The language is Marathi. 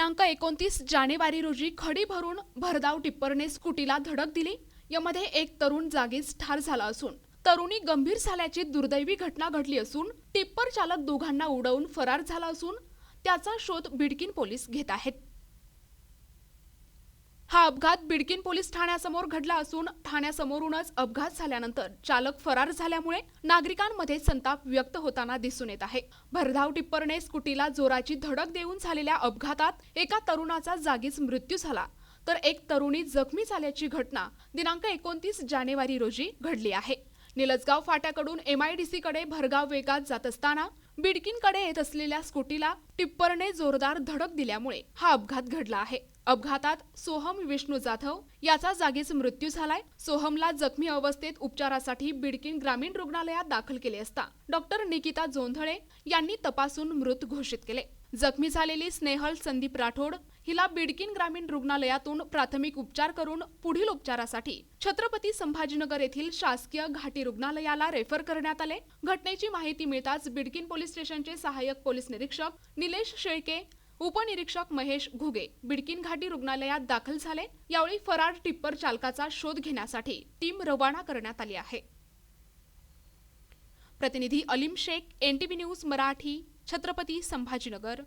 दिनांक 29 जानेवारी रोजी खडी भरून भरधाव टिप्परने स्कूटीला धडक दिली। यामध्ये एक तरुण जागीच ठार झाला असून तरुणी गंभीर झाल्याची दुर्दैवी घटना घडली असून टिप्पर चालक दोघांना उडवून फरार झाला असून त्याचा शोध बिडकीन पोलीस घेत आहेत। हा अपघात बिडकीन पोलीस ठाण्यासमोर घडला असून ठाण्यासमोरूनच अपघात झाल्यानंतर चालक फरार झाल्यामुळे नागरिकांमध्ये संताप व्यक्त होताना दिसून येत आहे। भरधाव टिप्परने स्कूटीला जोराची धडक देऊन झालेल्या अपघातात एका तरुणाचा जागीच मृत्यू झाला तर एक तरुणी जखमी झाल्याची घटना दिनांक 29 जानेवारी रोजी घडली आहे। निलजगाव फाट्याकडून MIDC कडे भरधाव वेगात जात असताना बिडकीनकडे येत असलेल्या स्कूटीला टिप्परने जोरदार धडक दिल्यामुळे हा अपघात घडला आहे। अपघातात सोहम विष्णू जाधव याचा जागीच मृत्यू झालाय। सोहमला जखमी अवस्थेत उपचारासाठी बिडकीन ग्रामीण रुग्णालयात दाखल केले असता डॉक्टर निकिता जोंधळे यांनी तपासून मृत घोषित केले। जखमी झालेली स्नेहल संदीप राठोड हिला बिडकीन ग्रामीण रुग्णालयातून प्राथमिक उपचार करून पुढील उपचारासाठी छत्रपती संभाजीनगर येथील शासकीय घाटी रुग्णालयाला रेफर करण्यात आले। घटनेची माहिती मिळताच बिडकीन पोलीस स्टेशनचे सहाय्यक पोलीस निरीक्षक निलेश शेळके, उपनिरीक्षक महेश घुगे बिडकीन घाटी रुग्णालयात दाखल झाले। यावेळी फरार टिप्पर चालकाचा शोध घेण्यासाठी टीम रवाना करण्यात आली आहे। प्रतिनिधी अलीम शेख, NTV न्यूज मराठी, छत्रपती संभाजीनगर।